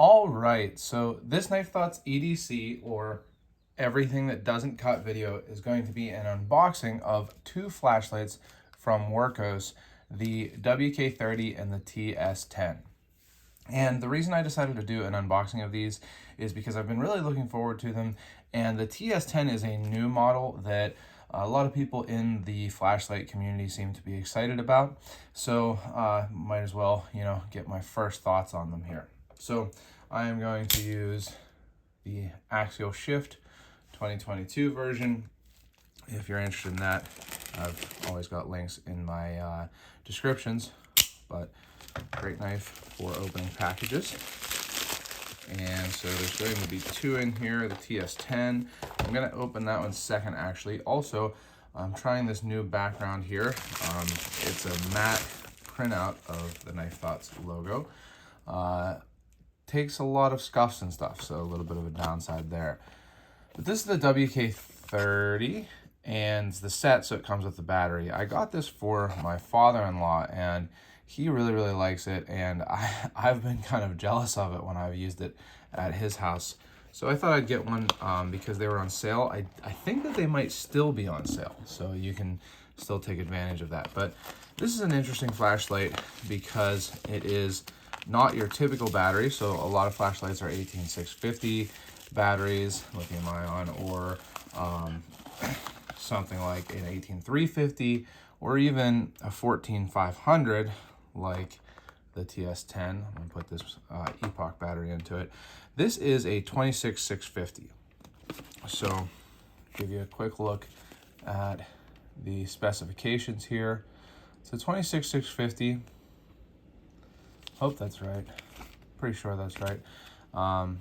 All right, so this Knife Thoughts EDC, or everything that doesn't cut video, is going to be an unboxing of two flashlights from Wurkkos, the WK30 and the TS10. And the reason I decided to do an unboxing of these is because I've been really looking forward to them, and the TS10 is a new model that a lot of people in the flashlight community seem to be excited about. So might as well, get my first thoughts on them here. So I am going to use the Axial Shift 2022 version. If you're interested in that, I've always got links in my descriptions, but great knife for opening packages. And so there's going to be two in here, the TS10. I'm going to open that one second, actually. Also, I'm trying this new background here. It's a matte printout of the Knife Thoughts logo. Takes a lot of scuffs and stuff, so a little bit of a downside there. But this is the WK30, and the set, so it comes with the battery. I got this for my father-in-law, and he really likes it, and I've been kind of jealous of it when I've used it at his house. So I thought I'd get one because they were on sale. I think that they might still be on sale, so you can still take advantage of that. But this is an interesting flashlight because it is not your typical battery. So a lot of flashlights are 18650 batteries, lithium ion, or something like an 18350, or even a 14500 like the TS10. I'm gonna put this Epoch battery into it. This is a 26650. So give you a quick look at the specifications here. So 26650. Hope that's right. Pretty sure that's right. We'll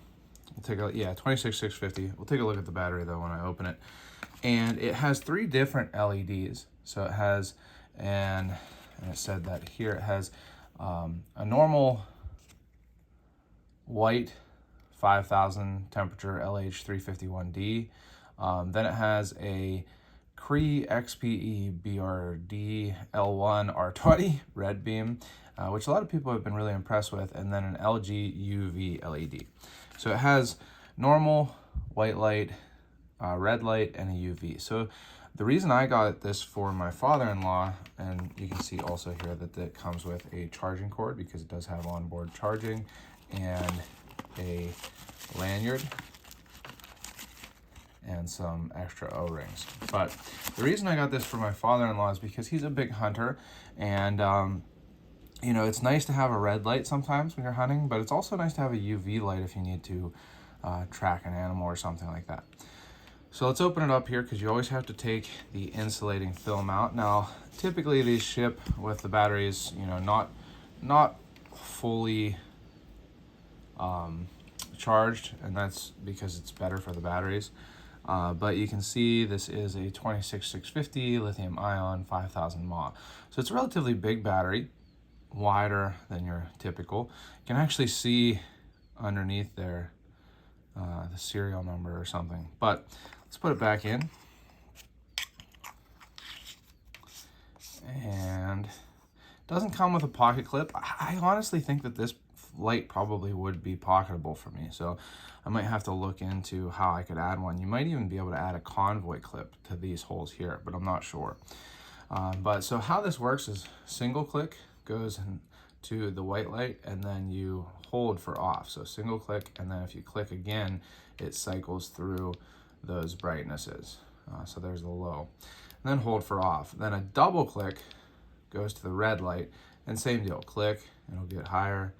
take a 26650. We'll take a look at the battery though when I open it. And it has three different LEDs. So it has, and it said that here it has a normal white 5000 temperature LH351D. Then it has a Cree XPE BRD L1 R20 red beam, which a lot of people have been really impressed with, and then an LG UV LED. So it has normal, white light, red light, and a UV. So the reason I got this for my father-in-law, and you can see also here that it comes with a charging cord because it does have onboard charging, and a lanyard and some extra O-rings. But the reason I got this for my father-in-law is because he's a big hunter, and it's nice to have a red light sometimes when you're hunting, but it's also nice to have a UV light if you need to track an animal or something like that. So let's open it up here because you always have to take the insulating film out. Now, typically these ship with the batteries, not fully charged, and that's because it's better for the batteries. But you can see this is a 26650 lithium ion 5000 mAh. So it's a relatively big battery, wider than your typical. You can actually see underneath there the serial number or something. But let's put it back in. And it doesn't come with a pocket clip. I honestly think that this light probably would be pocketable for me, so I might have to look into how I could add one. You might even be able to add a convoy clip to these holes here, but I'm not sure. But so how this works is single click goes to the white light, and then you hold for off. So single click, and then if you click again, it cycles through those brightnesses. So there's the low, and then hold for off. Then a double click goes to the red light, and same deal, click, it'll get higher,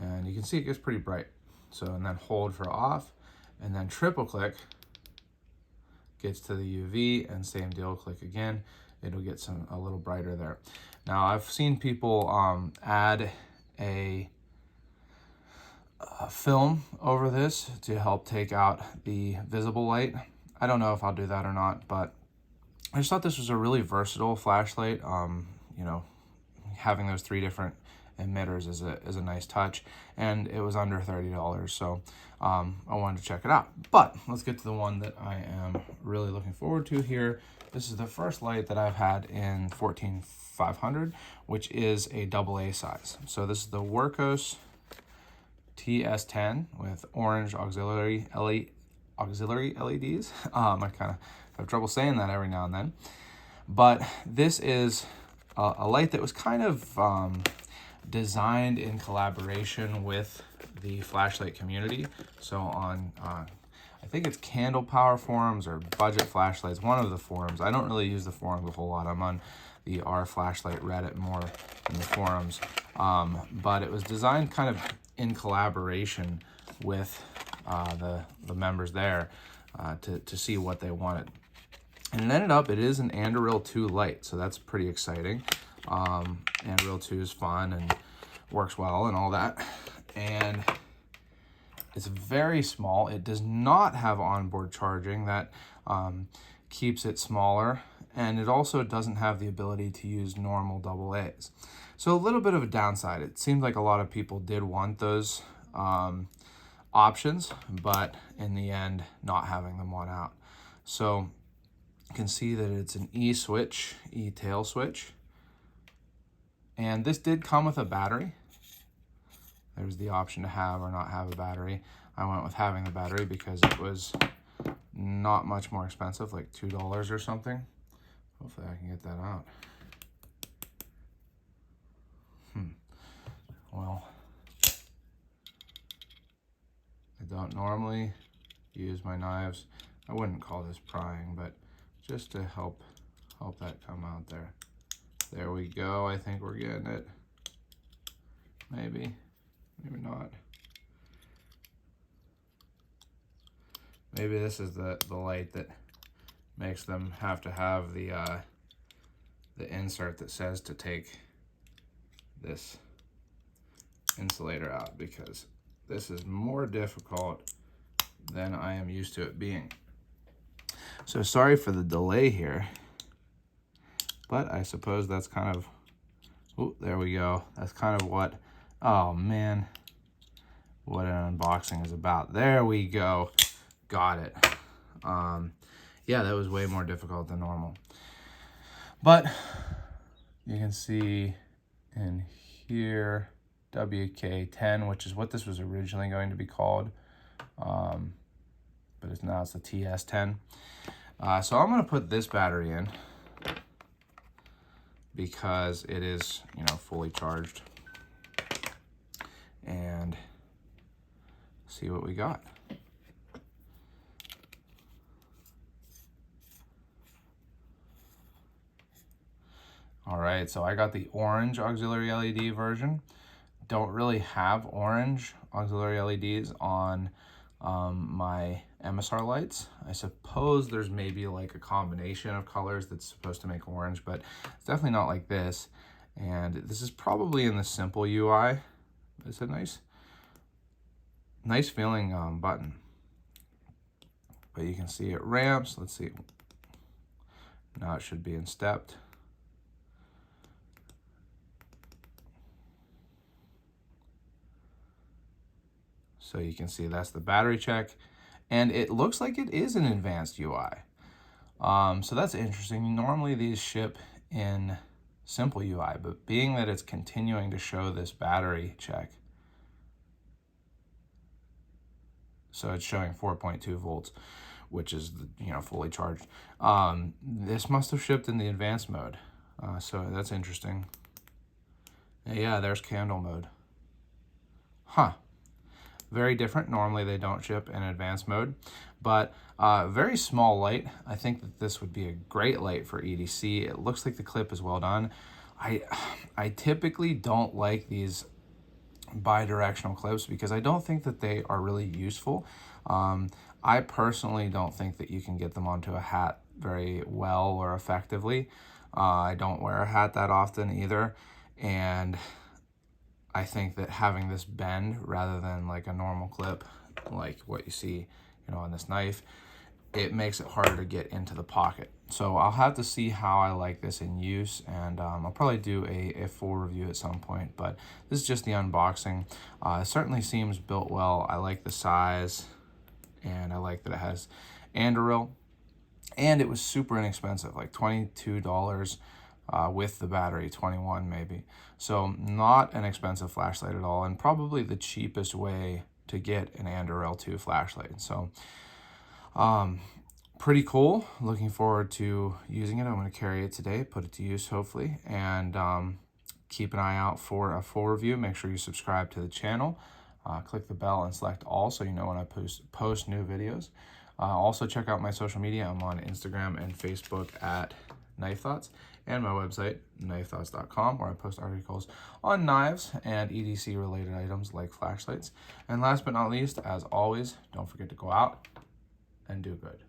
and you can see it gets pretty bright. So, and then hold for off, and then triple click gets to the UV, and same deal, click again, it'll get a little brighter there. Now, I've seen people add a film over this to help take out the visible light. I don't know if I'll do that or not, but I just thought this was a really versatile flashlight. Having those three different emitters is a nice touch, and it was under $30, so I wanted to check it out. But let's get to the one that I am really looking forward to here. This is the first light that I've had in 14500, which is a AA size. So this is the Wurkkos TS10 with orange auxiliary LEDs. I kind of have trouble saying that every now and then. But this is a light that was kind of designed in collaboration with the flashlight community. So on, I think it's Candle Power forums or Budget Flashlights, one of the forums. I don't really use the forums a whole lot. I'm on the R Flashlight Reddit more than the forums. But it was designed kind of in collaboration with the members there to see what they wanted. And it ended up, it is an Anduril 2 light, so that's pretty exciting. Anduril 2 is fun and works well and all that. And it's very small. It does not have onboard charging. That keeps it smaller. And it also doesn't have the ability to use normal AA's. So a little bit of a downside. It seemed like a lot of people did want those options, but in the end, not having them won out. So you can see that it's an E-switch, E-tail switch. And this did come with a battery. There's the option to have or not have a battery. I went with having the battery because it was not much more expensive, like $2 or something. Hopefully I can get that out. Well, I don't normally use my knives. I wouldn't call this prying, but just to help that come out there. There we go. I think we're getting it. Maybe not. Maybe this is the light that makes them have to have the insert that says to take this insulator out, because this is more difficult than I am used to it being. So sorry for the delay here, but I suppose that's kind of, oh, there we go. That's kind of what, oh man, what an unboxing is about. There we go. Got it. Yeah, that was way more difficult than normal. But you can see in here, WK10, which is what this was originally going to be called. But it's now it's the TS10. So I'm going to put this battery in because it is, fully charged. And see what we got. All right, so I got the orange auxiliary LED version. Don't really have orange auxiliary LEDs on my MSR lights. I suppose there's maybe like a combination of colors that's supposed to make orange, but it's definitely not like this. And this is probably in the simple UI. It's a nice feeling button. But you can see it ramps. Let's see. Now it should be in stepped. So you can see that's the battery check, and it looks like it is an advanced UI. So that's interesting. Normally these ship in simple UI, but being that it's continuing to show this battery check, so it's showing 4.2 volts, which is fully charged. This must have shipped in the advanced mode, so that's interesting. Yeah, there's candle mode. Huh. Very different. Normally they don't ship in advanced mode, but very small light. I think that this would be a great light for EDC. It looks like the clip is well done. I typically don't like these bi-directional clips because I don't think that they are really useful. I personally don't think that you can get them onto a hat very well or effectively. I don't wear a hat that often either, and I think that having this bend rather than like a normal clip, like what you see, on this knife, it makes it harder to get into the pocket. So I'll have to see how I like this in use, and I'll probably do a full review at some point, but this is just the unboxing. It certainly seems built well. I like the size, and I like that it has Anduril, and it was super inexpensive, like $22 with the battery, 21 maybe. So not an expensive flashlight at all, and probably the cheapest way to get an Anduril 2 flashlight. So pretty cool. Looking forward to using it. I'm going to carry it today, put it to use hopefully, and keep an eye out for a full review. Make sure you subscribe to the channel. Click the bell and select all so you know when I post new videos. Also check out my social media. I'm on Instagram and Facebook at Knife Thoughts, and my website, knifethoughts.com, where I post articles on knives and EDC related items like flashlights. And last but not least, as always, don't forget to go out and do good.